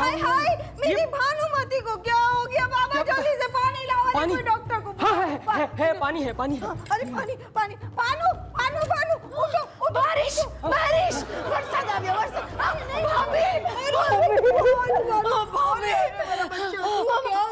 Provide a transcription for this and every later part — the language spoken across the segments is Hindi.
हाय हाय, मेरी भानुमति को क्या हो गया? बाबा जल्दी से पानी लाओ, कोई डॉक्टर को। हाँ है पानी है पानी। अरे पानी पानी, पानू पानू पानू, उठो उठो। बारिश बारिश, बरसात आ गया, बरसात।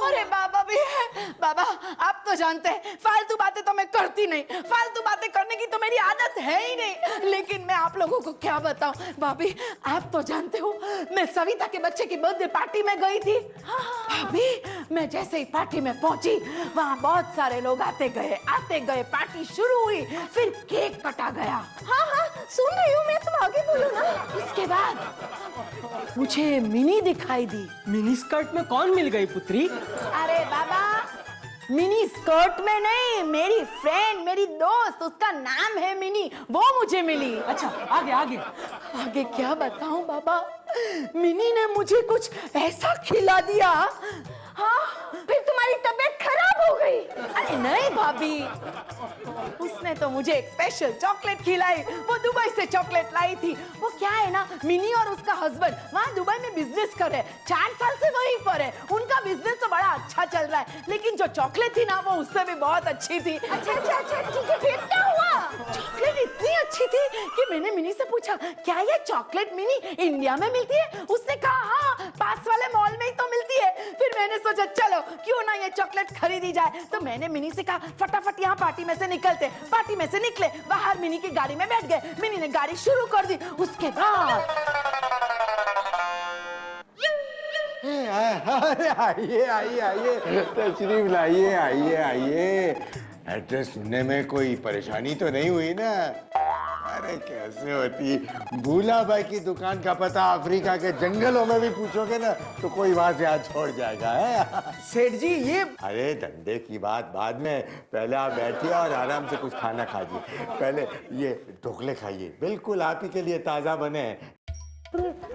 अरे बाबा भी है। बाबा आप तो जानते हैं फालतू बातें तो मैं करती नहीं, फालतू बातें करने की तो मेरी आदत है ही नहीं, लेकिन मैं आप लोगों को क्या बताऊं। भाभी आप तो जानते हो मैं सविता के बच्चे की बर्थडे पार्टी में गई थी। भाभी मैं जैसे ही पार्टी में पहुंची वहां बहुत सारे लोग आते गए, पार्टी शुरू हुई, फिर केक कटा गया। हाँ हाँ सुन रही हूँ मैं, तुम आगे बोलो ना। इसके बाद मुझे मिनी दिखाई दी। मिनी स्कर्ट में कौन मिल गई पुत्री? अरे बाबा मिनी स्कर्ट में नहीं, मेरी फ्रेंड, मेरी दोस्त, उसका नाम है मिनी, वो मुझे मिली। अच्छा आगे आगे आगे क्या बताऊं बाबा, मिनी ने मुझे कुछ ऐसा खिला दिया। हाँ फिर तुम्हारी तबीयत खराब हो गई? अरे नहीं भाभी, उसने तो मुझे एक स्पेशल चॉकलेट खिलाई, वो दुबई से चॉकलेट लाई थी। वो क्या है ना, मिनी और उसका हस्बैंड वहाँ दुबई में बिजनेस कर रहे हैं, 4 साल से वहीं पर है, उनका बिजनेस तो बड़ा अच्छा चल रहा है, लेकिन जो चॉकलेट थी ना वो उससे भी बहुत अच्छी थी। अच्छा ठीक है, फिर क्या हुआ? चॉकलेट इतनी अच्छी थी कि मैंने मिनी से पूछा क्या ये चॉकलेट मिनी इंडिया में मिलती है? उसने कहा हाँ पास वाले मॉल में ही तो मिलती है। फिर मैंने सोचा चलो क्यों ना ये चॉकलेट खरीदी जाए, तो मैंने मिनी से कहा फटाफट यहाँ पार्टी में से निकलते। पार्टी में से निकले, बाहर मिनी की गाड़ी में बैठ गए, मिनी ने गाड़ी शुरू कर दी। उसके बाद अरे आइए आइए आइए, तशरीफ लाइए, आइए आइए। एड्रेस सुनने में कोई परेशानी तो नहीं हुई ना? अरे कैसे होती, भूला भाई की दुकान का पता अफ्रीका के जंगलों में भी पूछोगे ना तो कोई वहां से आज छोड़ जाएगा है। सेठ जी ये अरे धंधे की बात बाद में, पहले आप बैठिए और आराम से कुछ खाना खाइए। पहले ये ढोकले खाइए, बिल्कुल आप ही के लिए ताजा बने हैं।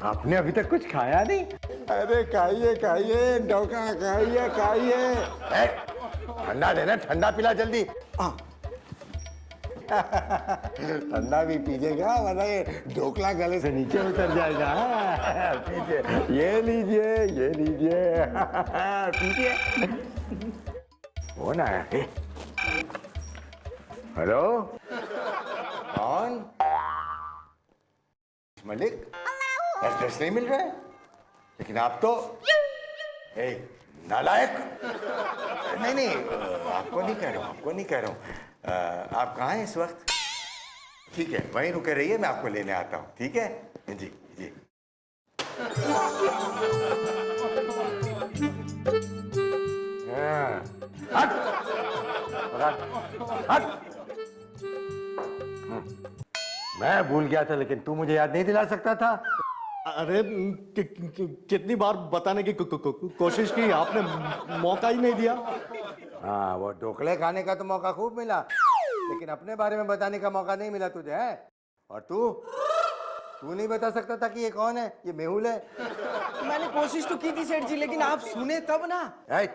आपने अभी तक कुछ खाया नहीं? अरे खाइए खाइए, ढोकला खाइए खाइए। ठंडा देना, ठंडा पिला जल्दी। ठंडा भी पीजिएगा वरना ये ढोकला गले से नीचे उतर जाएगा। पीजिए, ये लीजिए ये लीजिए, पीजिए। हो ना है। हेलो कौन? मलिक, एड्रेस नहीं मिल रहा है, लेकिन आप तो नालायक। नहीं आपको नहीं कह रहा हूँ, आपको नहीं कह रहा हूँ। आप कहाँ हैं इस वक्त? ठीक है वहीं रुके रहिए, मैं आपको लेने आता हूँ, ठीक है जी जी। हट हट हट। मैं भूल गया था, लेकिन तू मुझे याद नहीं दिला सकता था? अरे कितनी बार बताने की कोशिश की, आपने मौका ही नहीं दिया। हाँ वो ढोकले खाने का तो मौका खूब मिला, लेकिन अपने बारे में बताने का मौका नहीं मिला तुझे है? और तू नहीं बता सकता था कि ये कौन है? ये मेहुल है। मैंने कोशिश तो की थी सेठ जी, लेकिन आप सुने तब ना।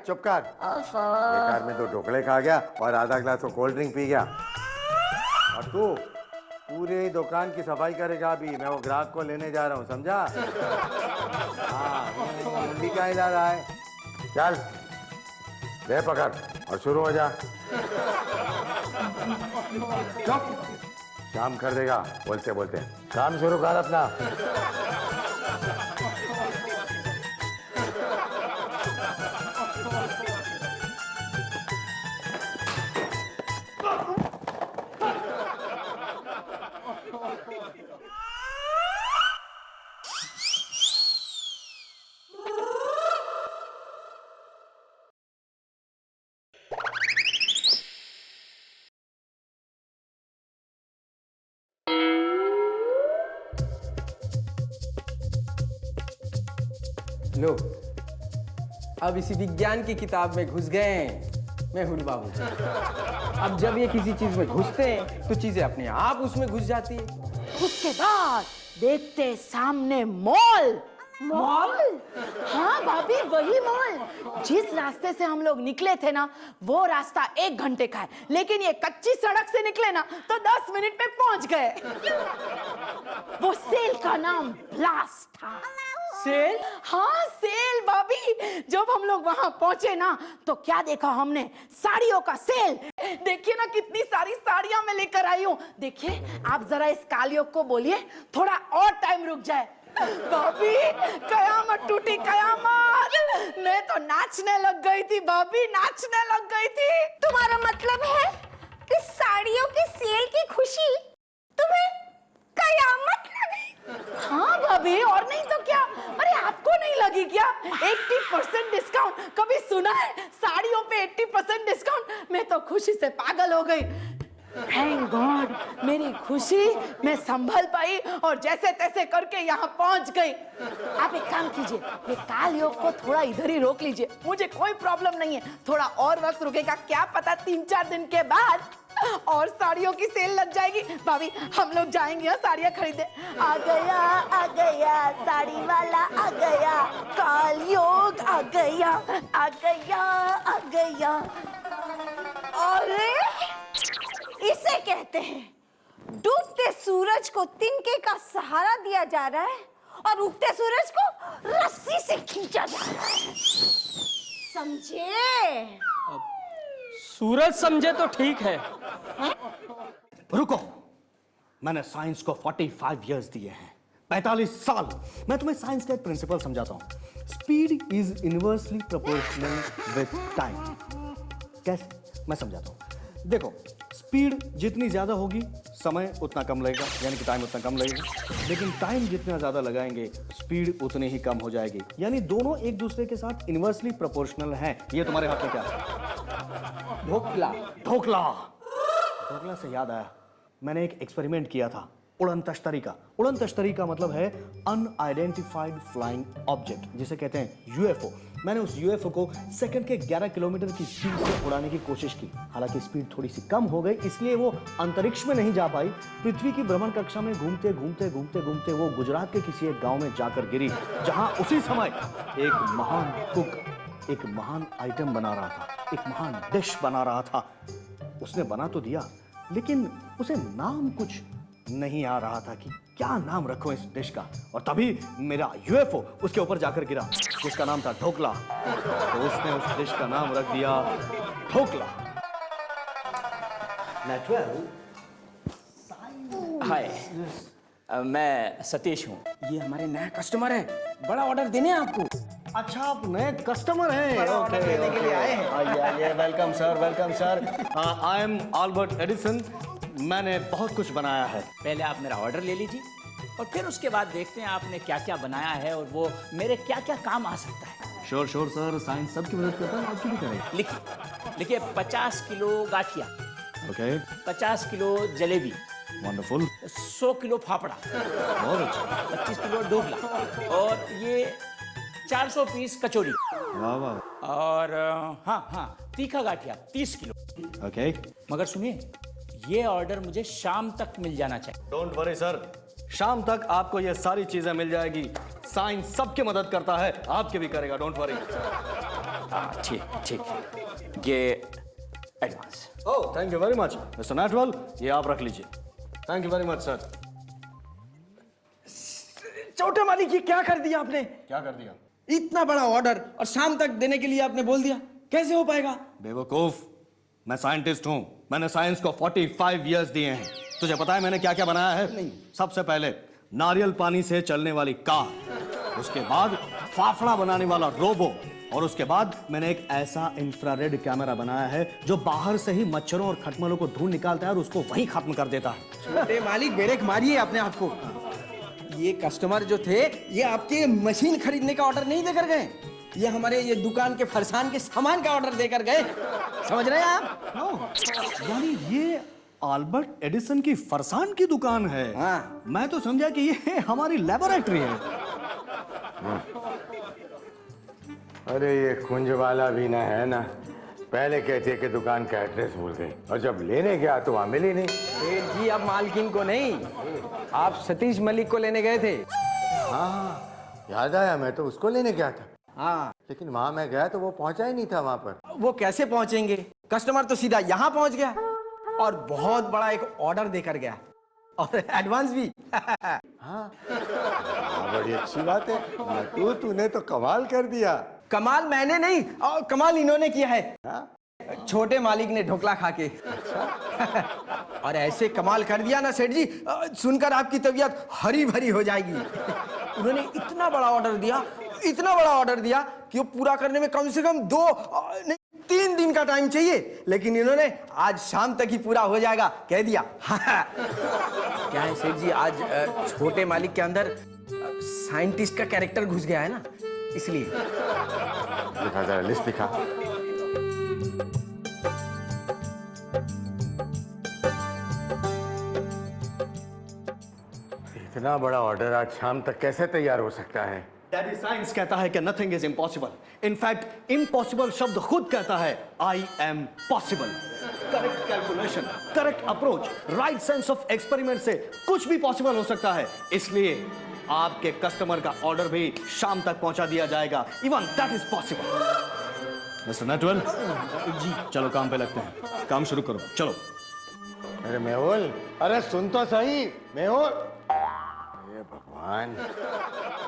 चुप कर, बेकार में तो ढोकले खा गया और आधा ग्लास कोल्ड ड्रिंक पी गया। और तू पूरे दुकान की सफाई करेगा अभी, मैं वो ग्राहक को लेने जा रहा हूँ, समझा? हाँ मुंडी क्या हिला रहा है? चल ले पकड़ और शुरू हो जा। चुप, काम कर देगा बोलते बोलते। काम शुरू कर अपना। लो अब इसी विज्ञान की किताब में घुस गए मैं हुल बाबू। अब जब ये किसी चीज में घुसते हैं तो चीजें अपने आप उसमें घुस जाती है। उसके बाद देखते सामने मॉल। मॉल? हाँ भाभी वही मॉल। जिस रास्ते से हम लोग निकले थे ना वो रास्ता 1 घंटे का है, लेकिन ये कच्ची सड़क से निकले ना तो 10 मिनट में पहुंच गए। वो सेल का नाम ब्लास्ट था। सेल? हाँ सेल भाभी। जब हम लोग वहां पहुंचे ना तो क्या देखा हमने, साड़ियों का सेल। देखिए ना कितनी सारी साड़ियां मैं लेकर आई हूँ। देखिए आप जरा इस कालयोग को बोलिए थोड़ा और टाइम रुक जाए। भाभी कयामत टूटी कयामत। मैं तो नाचने लग गई थी भाभी, नाचने लग गई थी। तुम्हारा मतलब है कि साड़ियों की सेल की खुशी तुम्हें कयामत लगी? हाँ भाभी, और नहीं तो क्या। अरे आपको नहीं लगी क्या? 80% डिस्काउंट, कभी सुना है साड़ियों पे 80% डिस्काउंट? मैं तो खुशी से पागल हो गई। थैंक गॉड मेरी खुशी मैं संभल पाई और जैसे तैसे करके यहाँ पहुंच गई। आप एक काम कीजिए, ये कालयोग को थोड़ा इधर ही रोक लीजिए, मुझे कोई प्रॉब्लम नहीं है। थोड़ा और वक्त रुकेगा, क्या पता 3-4 दिन के बाद और साड़ियों की सेल लग जाएगी। भाभी हम लोग जाएंगे साड़ियाँ खरीदे। आ गया साड़ी वाला आ गया, कालयोग आ गया आ गया आ गया। अरे इसे कहते हैं डूबते सूरज को तिनके का सहारा दिया जा रहा है और उगते सूरज को रस्सी से खींचा जा रहा है, समझे? सूरज समझे तो ठीक है। रुको, मैंने साइंस को 45 इयर्स दिए हैं, 45 साल। मैं तुम्हें साइंस का एक प्रिंसिपल समझाता हूं। Speed is inversely proportional with time. कैसे? मैं समझाता हूं। देखो, स्पीड जितनी ज्यादा होगी समय उतना कम लगेगा, यानी कि टाइम उतना कम लगेगा। लेकिन टाइम जितना ज्यादा लगाएंगे स्पीड उतनी ही कम हो जाएगी, यानी दोनों एक दूसरे के साथ इनवर्सली प्रोपोर्शनल हैं। ये तुम्हारे हाथ में क्या है? ढोकला। ढोकला। ढोकला से याद आया, मैंने एक एक्सपेरिमेंट किया था उड़न तश्तरी का। उड़न तश्तरी का मतलब है अनआइडेंटिफाइड फ्लाइंग ऑब्जेक्ट, जिसे कहते हैं यूएफओ। मैंने उस यूएफओ को सेकंड के 11 किलोमीटर की स्पीड से उड़ाने की कोशिश की। हालांकि स्पीड थोड़ी सी कम हो गई, इसलिए वो अंतरिक्ष में नहीं जा पाई। पृथ्वी की भ्रमण कक्षा में घूमते घूमते घूमते घूमते वो गुजरात के किसी एक गांव में जाकर गिरी, जहां उसी समय एक महान कुक एक महान आइटम बना रहा था, एक महान डिश बना रहा था। उसने बना तो दिया, लेकिन उसे नाम कुछ नहीं आ रहा था कि क्या नाम रखो इस डिश का। और तभी मेरा यूएफओ उसके ऊपर जाकर गिरा, जिसका नाम था ढोकला। तो उसने उस डिश का नाम रख दिया ढोकला। हाय, मैं सतीश हूँ। ये हमारे नया कस्टमर है, बड़ा ऑर्डर देने हैं आपको। अच्छा, आप नए कस्टमर हैं? ओके, के लिए आए हैं। आइए, welcome sir, welcome sir. I am Albert Edison. मैंने बहुत कुछ बनाया है। पहले आप मेरा ऑर्डर ले लीजिए और फिर उसके बाद देखते हैं आपने क्या क्या बनाया है और वो मेरे क्या क्या काम आ सकता है। श्योर श्योर सर, साइंस सबकी मदद करता है, आपकी भी करेगा। लिखिए 50 kilo gathiya, okay, 50 kilo jalebi, wonderful, 100 kilo fafda, बहुत अच्छा, 25 किलो ढोकला और ये 400 पीस कचौड़ी वाह वाह, और हाँ तीखा गाठिया 30 किलो। ओके। मगर सुनिए, ये ऑर्डर मुझे शाम तक मिल जाना चाहिए। डोंट वरी सर, शाम तक आपको ये सारी चीजें मिल जाएगी। साइंस सबकी मदद करता है, आपके भी करेगा, डोंट वरी। ठीक, ये advance. Oh, thank you very much mister Natwal, ये आप रख लीजिए। Thank you very much sir. छोटे मालिक, ये क्या कर दिया आपने? क्या कर दिया? इतना बड़ा ऑर्डर और शाम तक देने के लिए आपने बोल दिया, कैसे हो पाएगा? बेवकूफ, मैं साइंटिस्ट हूं। मैंने साइंस को 45 इयर्स दिए हैं। तुझे पता है मैंने क्या क्या बनाया है? नहीं। सबसे पहले नारियल पानी से चलने वाली कार, उसके बाद फाफड़ा बनाने वाला रोबो, और उसके बाद मैंने एक ऐसा इंफ्रारेड कैमरा बनाया है जो बाहर से ही मच्छरों और खटमलों को ढूंढ निकालता है और उसको वहीं खत्म कर देता है। छोटे मालिक, ब्रेक मारिए अपने आप को। ये कस्टमर जो थे, ये आपके मशीन खरीदने का ऑर्डर नहीं देकर गए, ये हमारे ये दुकान के फरसान के सामान का ऑर्डर देकर गए। समझ रहे हैं आप? यानी ये अल्बर्ट एडिसन की फरसान की दुकान है? हाँ। मैं तो समझा कि ये हमारी लेबोरेटरी है। अरे ये कुंज वाला भी ना है ना, पहले कहते कि दुकान का एड्रेस भूल गए और जब लेने गया तो वहां मिली नहीं। सेठ जी, आप मालकिन को नहीं, आप सतीश मलिक को लेने गए थे। हाँ, याद आया, मैं तो उसको लेने गया था। हाँ, लेकिन वहां मैं गया तो वो पहुंचा ही नहीं था वहां पर। वो कैसे पहुंचेंगे? कस्टमर तो सीधा यहाँ पहुंच गया और बहुत बड़ा एक ऑर्डर देकर गया। और एडवांस भी। हाँ, बड़ी अच्छी बात है नटू, तूने तो कमाल कर दिया। कमाल मैंने नहीं, और कमाल इन्होंने किया है। हाँ? छोटे मालिक ने ढोकला खा के। और ऐसे कमाल कर दिया ना सेठ जी, सुनकर आपकी तबीयत हरी भरी हो जाएगी। उन्होंने इतना बड़ा ऑर्डर दिया, इतना बड़ा ऑर्डर दिया कि वो पूरा करने में कम से कम 2 नहीं 3 दिन का टाइम चाहिए, लेकिन इन्होंने आज शाम तक ही पूरा हो जाएगा कह दिया। क्या है सेठ जी, आज छोटे मालिक के अंदर साइंटिस्ट का कैरेक्टर घुस गया है ना, इसलिए। दिखा जरा लिस्ट दिखा। इतना बड़ा ऑर्डर आज शाम तक कैसे तैयार हो सकता है? डैडी, साइंस कहता है कि nothing is impossible. In fact impossible शब्द खुद कहता है I am possible. Correct calculation, correct approach, right sense of experiment से कुछ भी पॉसिबल हो सकता है। इसलिए आपके कस्टमर का ऑर्डर भी शाम तक पहुंचा दिया जाएगा। Even that is possible. Mister Natwal ji, चलो काम पे लगते हैं। काम शुरू करो, चलो। अरे मेहुल, अरे सुन तो सही मेहुल। अरे भगवान,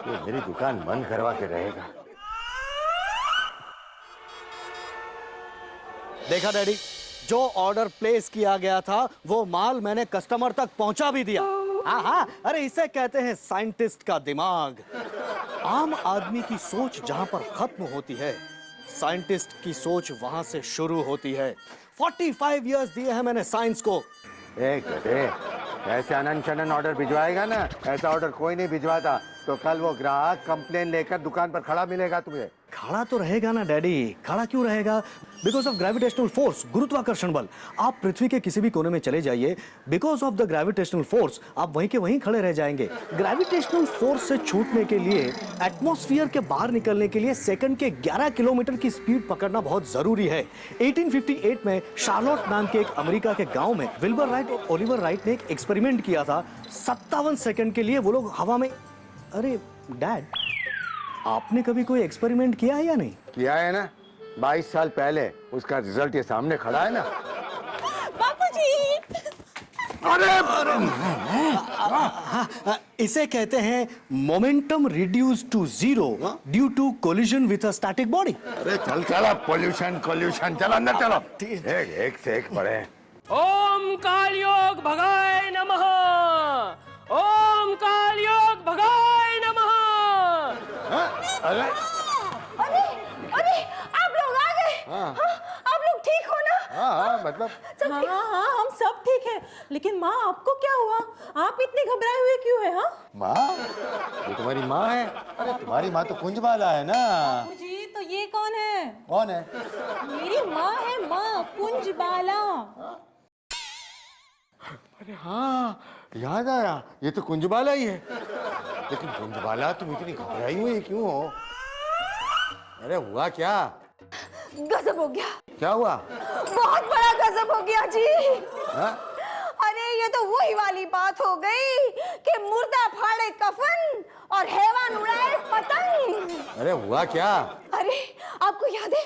ये मेरी दुकान बंद करवा के रहेगा। देखा डैडी, जो ऑर्डर प्लेस किया गया था वो माल मैंने कस्टमर तक पहुंचा भी दिया। हाँ, अरे इसे कहते हैं साइंटिस्ट का दिमाग। आम आदमी की सोच जहां पर खत्म होती है, साइंटिस्ट की सोच वहां से शुरू होती है। 45 इयर्स दिए हैं मैंने साइंस को। एक बेटे, ऐसे अनंत शनन ऑर्डर भिजवाएगा ना, ऐसा ऑर्डर कोई नहीं भिजवाता, तो कल वो ग्राहक कंप्लेन लेकर दुकान पर खड़ा मिलेगा तुम्हें। खड़ा तो रहेगा ना डैडी, खड़ा क्यों रहेगा? बिकॉज ऑफ ग्रेविटेशनल फोर्स, गुरुत्वाकर्षण बल। आप पृथ्वी के किसी भी कोने में चले जाइए, because of the gravitational force आप वहीं के वहीं खड़े रह जाएंगे। ग्रेविटेशनल फोर्स से छूटने के लिए, एटमॉस्फेयर के बाहर निकलने के लिए सेकंड के 11 किलोमीटर की स्पीड पकड़ना बहुत जरूरी है। 1858 में शार्लोट नाम के एक अमेरिका के गांव में विल्बर राइट और ओलिवर राइट ने एक एक्सपेरिमेंट किया था। 57 सेकंड के लिए वो लोग हवा में। अरे डैड, आपने कभी कोई एक्सपेरिमेंट किया है या नहीं? किया है ना, 22 साल पहले। उसका रिजल्ट ये सामने खड़ा है ना। बापूजी, इसे कहते हैं momentum reduce to zero due to collision with a static body. अरे चल चल, पोल्यूशन कोल्यूशन, चलो अंदर चलो। एक से एक पढ़े। ओम कालयोग भगाय नमः। ओम कालयोग भगाय नमः। अरे अरे अरे, आप लोग आ गए। हाँ, आप लोग ठीक हो ना? हाँ, मतलब हाँ, हम सब ठीक हैं। लेकिन माँ, आपको क्या हुआ? आप इतने घबराए हुए क्यों हैं? हाँ माँ, ये तुम्हारी माँ है? अरे तुम्हारी माँ तो कुंजबाला है ना। जी, तो ये कौन है? कौन है? मेरी माँ है, माँ कुंजबाला। अरे हाँ, याद आया, ये तो कुंजबाला ही है। लेकिन कुंजबाला, तुम इतनी घबराई हुई क्यों हो? अरे हुआ क्या? गजब हो गया। क्या हुआ? बहुत बड़ा गजब हो गया जी। हा? अरे ये तो वही वाली बात हो गई कि मुर्दा फाड़े कफन और हैवान उड़ाए पतंग। अरे हुआ क्या? अरे आपको याद है,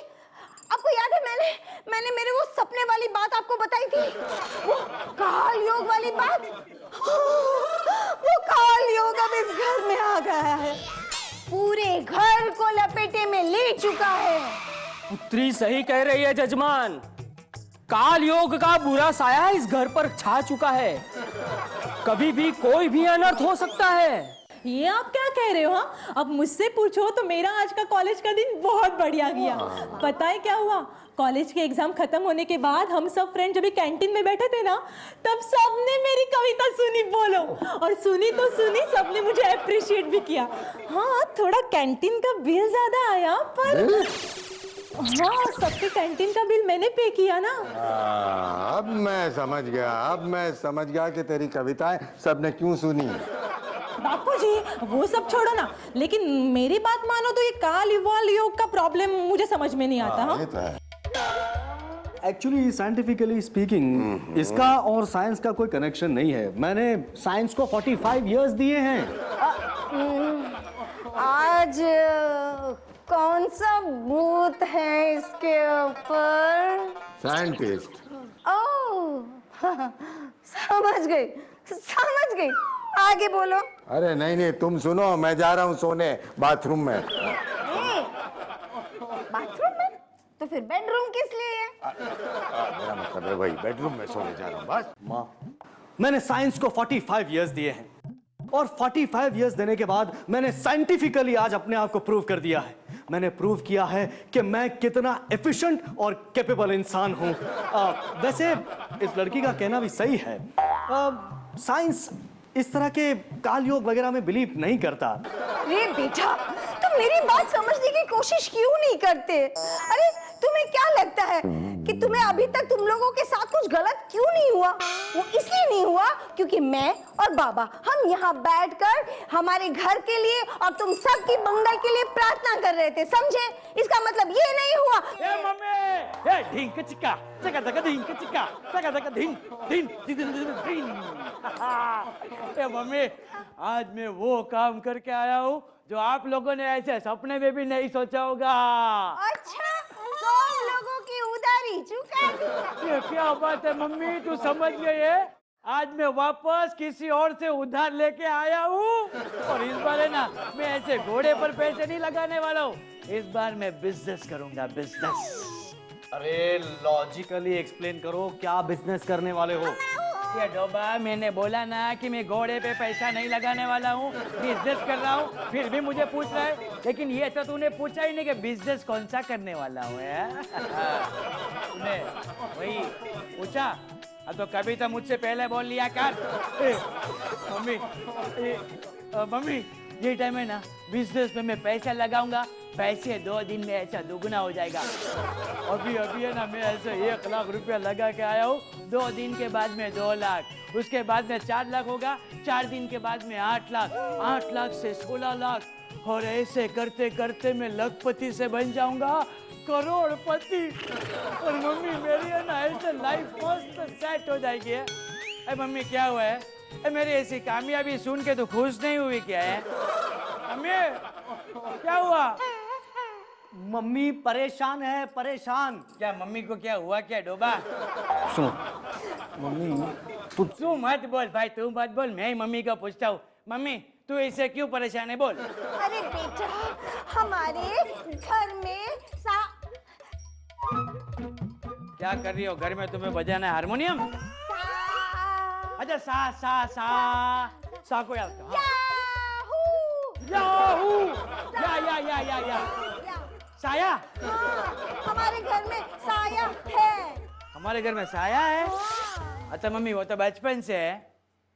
मैंने मेरे वो सपने वाली बात आपको बताई थी, वो काल योग वाली बात। वो काल योग अब इस घर में आ गया है, पूरे घर को लपेटे में ले चुका है। पुत्री सही कह रही है जजमान, काल योग का बुरा साया इस घर पर छा चुका है। कभी भी कोई भी अनर्थ हो सकता है। ये आप क्या कह रहे हो? हाँ, अब मुझसे पूछो तो मेरा आज का कॉलेज का दिन बहुत बढ़िया गया। पता है क्या हुआ? कॉलेज के एग्जाम खत्म होने के बाद हम सब फ्रेंड जब कैंटीन में बैठे थे ना, तब सबने मेरी कविता सुनी। बोलो, और सुनी तो सुनी, सबने मुझे अप्रिशिएट भी किया। हाँ, थोड़ा कैंटीन का बिल ज्यादा आया, पर हाँ, सबके कैंटीन का बिल मैंने पे किया ना। अब मैं समझ गया कि तेरी कविताएं सबने क्यों सुनी। बापूजी, वो सब छोड़ो ना, लेकिन मेरी बात मानो तो ये काल योग का प्रॉब्लम मुझे समझ में नहीं आता। ये तो है। एक्चुअली साइंटिफिकली स्पीकिंग, इसका और साइंस का कोई कनेक्शन नहीं है। मैंने साइंस को 45 इयर्स दिए हैं। आज कौन सा बूथ है इसके ऊपर? साइंटिस्ट। ओह, समझ गई, आगे बोलो। अरे नहीं नहीं, तुम सुनो, मैं जा रहा हूँ सोने बाथरूम में। बाथरूम में? तो फिर बेडरूम किस लिए है? मेरा मतलब है वही, बेडरूम में सोने जा रहा हूँ बस। माँ, मैंने साइंस को 45 इयर्स दिए हैं और 45 इयर्स देने के बाद मैंने साइंटिफिकली आज अपने आप को प्रूव कर दिया है। मैंने प्रूव किया है कि मैं कितना एफिशिएंट और कैपेबल इंसान हूं। वैसे इस लड़की का कहना भी सही है। साइंस इस तरह के काल योग वगैरह में बिलीव नहीं करता। अरे बेटा, तुम मेरी बात समझने की कोशिश क्यों नहीं करते? अरे तुम्हें क्या लगता है कि तुम्हें अभी तक तुम लोगों के साथ कुछ गलत क्यों नहीं हुआ? वो इसलिए नहीं हुआ क्योंकि मैं और बाबा हम यहाँ बैठकर हमारे घर के लिए और तुम सबकी मंगल के लिए प्रार्थना कर रहे थे, समझे? इसका मतलब ये नहीं हुआ। ए मम्मी, ए ढिंक चिक्का, चका चका ढिंक चिक्का, चका चका ढिंक ढिंक ढिंक ढिंक। ए मम्मी, आज मैं वो काम करके आया हूँ जो आप लोगों ने ऐसे सपने में भी नहीं सोचा होगा। अच्छा, सब लोगों की उधारी चुका दी। ये क्या बात है मम्मी, तू समझ गई है? आज मैं वापस किसी और से उधार लेके आया हूँ और इस बार है ना, मैं ऐसे घोड़े पर पैसे नहीं लगाने वाला हूँ। इस बार मैं बिजनेस करूंगा, बिजनेस। अरे लॉजिकली एक्सप्लेन करो, क्या बिजनेस करने वाले हो? ये डोबा, मैंने बोला ना कि मैं घोड़े पे पैसा नहीं लगाने वाला हूँ, बिजनेस कर रहा हूँ, फिर भी मुझे पूछ रहा है। लेकिन ये तो तूने पूछा ही नहीं कि बिजनेस कौन सा करने वाला हूँ। तूने वही पूछा, अब तो कभी तो मुझसे पहले बोल लिया कर। मम्मी, मम्मी, ये टाइम है ना, बिजनेस में मैं पैसा लगाऊंगा, पैसे 2 दिन में ऐसा दुगना हो जाएगा। अभी है ना, मैं ऐसे 1 लाख रुपया लगा के आया हूँ, 2 दिन के बाद में 2 लाख, उसके बाद में 4 लाख होगा, 4 दिन के बाद में 8 लाख, 8 लाख से 16 लाख, और ऐसे करते करते मैं लखपति से बन जाऊंगा करोड़पति। और मम्मी मेरी है ना, ऐसे लाइफ मस्त सेट हो जाएगी। अरे मम्मी क्या हुआ है? मेरी ऐसी कामयाबी सुन के तो खुश नहीं हुई क्या है? मम्मी क्या हुआ? मम्मी परेशान है, परेशान। क्या मम्मी को क्या हुआ क्या डोबा? सुनो मम्मी, तू मत बोल भाई, तू मत बोल, मैं ही मम्मी को पूछता हूँ। मम्मी तू इससे क्यों परेशान है, बोल। अरे बेटा, हमारे घर में क्या कर रही हो घर में? तुम्हें बजाना है हारमोनियम? अच्छा, सा सा सा सा को याद कर। याहू, या साया। हमारे घर में साया है। हमारे घर में साया है? अच्छा मम्मी, वो तो बचपन से है,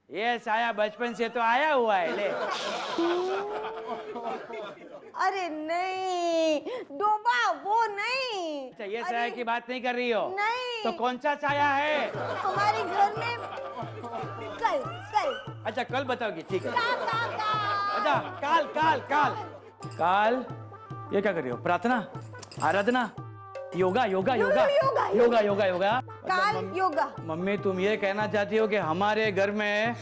ये साया बचपन से तो आया हुआ है। ले। अरे नहीं डोबा, वो नहीं। अच्छा, ये साया की बात नहीं कर रही हो? नहीं। तो कौन सा साया है? हमारे घर में कल कल। अच्छा कल बताओगी, ठीक है। का। अच्छा काल काल काल काल। ये क्या कर रही हो? प्रार्थना, आराधना, योगा योगा योगा योगा योगा योगा। काल योगा। मम्मी तुम ये कहना चाहती हो कि हमारे घर में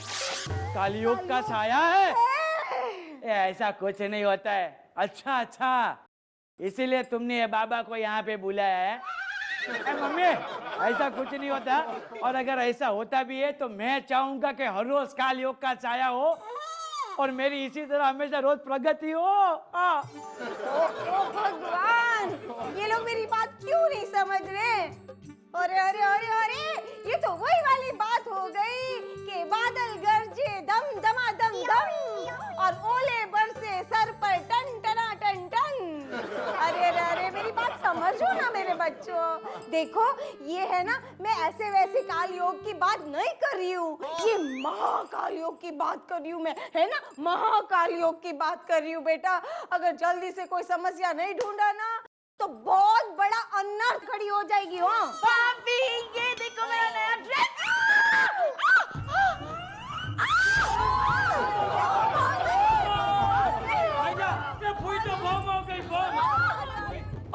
कालयोग का साया है? ऐसा कुछ नहीं होता है। अच्छा अच्छा, इसीलिए तुमने ये बाबा को यहाँ पे बुलाया है? मम्मी ऐसा कुछ नहीं होता, और अगर ऐसा होता भी है तो मैं चाहूंगा कि हर रोज कालयोग का साया हो और मेरी इसी तरह हमेशा रोज प्रगति हो। ओ भगवान, ये लोग मेरी बात क्यों नहीं समझ रहे? अरे अरे अरे अरे, ये तो वही वाली बात हो गई कि बादल गरजे दम दमा दम दम और ओले बरसे सर पर टन टना टन टन। अरे अरे अरे, मेरी बात समझो ना मेरे बच्चों। देखो ये है ना, मैं ऐसे वैसे काल योग की बात नहीं कर रही हूँ, ये महाकाल योग की बात कर रही हूँ मैं, है ना, महाकाल योग की बात कर रही हूँ बेटा। अगर जल्दी से कोई समस्या नहीं ढूंढा ना तो बहुत बड़ा अनर्थ खड़ी हो जाएगी। हो भाभी, ये देखो मेरा नया ड्रेस।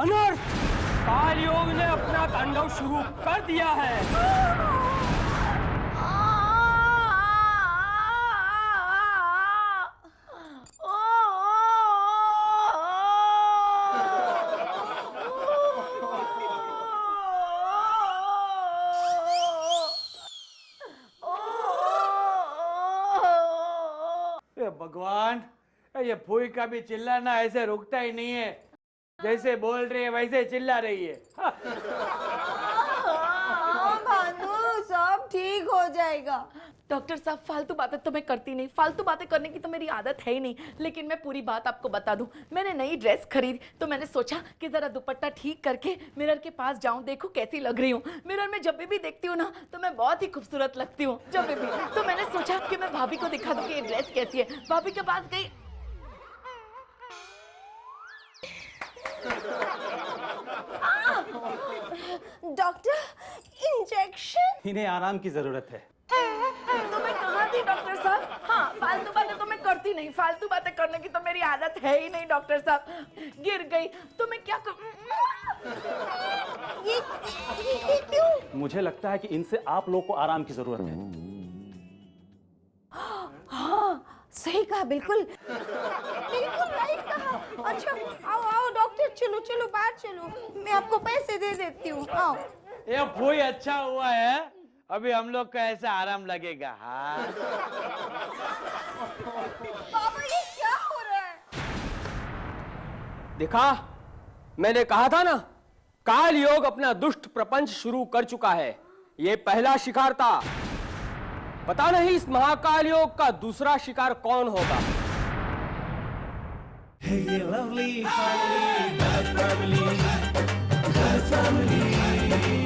अनर्थ! काल योग ने अपना तांडव शुरू कर दिया है। भगवान, ये फूई का भी चिल्लाना ऐसे रुकता ही नहीं है, जैसे बोल रही है वैसे चिल्ला रही है। हाँ, भानु सब ठीक हो जाएगा। डॉक्टर साहब फालतू बातें तो मैं करती नहीं, फालतू बातें करने की तो मेरी आदत है ही नहीं, लेकिन मैं पूरी बात आपको बता दूं। मैंने नई ड्रेस खरीदी तो मैंने सोचा कि जरा दुपट्टा ठीक करके मिरर के पास जाऊं, देखूं कैसी लग रही हूं। मिरर में जब भी देखती हूँ ना तो मैं बहुत ही खूबसूरत लगती हूँ, जब भी। तो मैंने सोचा कि मैं भाभी को दिखा दूं कि ये ड्रेस कैसी है। भाभी के पास गई, डॉक्टर इंजेक्शन। इन्हें आराम की जरूरत है। तो मैं कहाँ थी डॉक्टर साहब? हाँ, फालतू बातें तो मैं करती नहीं, फालतू बातें करने की तो मेरी आदत है ही नहीं डॉक्टर साहब। गिर गई तो मैं क्या ये क्यों? मुझे लगता है कि इनसे आप लोग को आराम की जरूरत है। हाँ सही कहा, बिल्कुल बिल्कुल राइट कहा। अच्छा आओ आओ डॉक्टर, चलो चलो बाहर चलो, मैं आपको पैसे दे देती हूँ, आओ। ये फूई अच्छा हुआ है, अभी हम लोग को ऐसा आराम लगेगा। हाँ बाबा ये क्या हो रहा है? देखा, मैंने कहा था ना, काल योग अपना दुष्ट प्रपंच शुरू कर चुका है। ये पहला शिकार था, पता नहीं इस महाकाल योग का दूसरा शिकार कौन होगा। Hey, lovely family, bad family, bad family.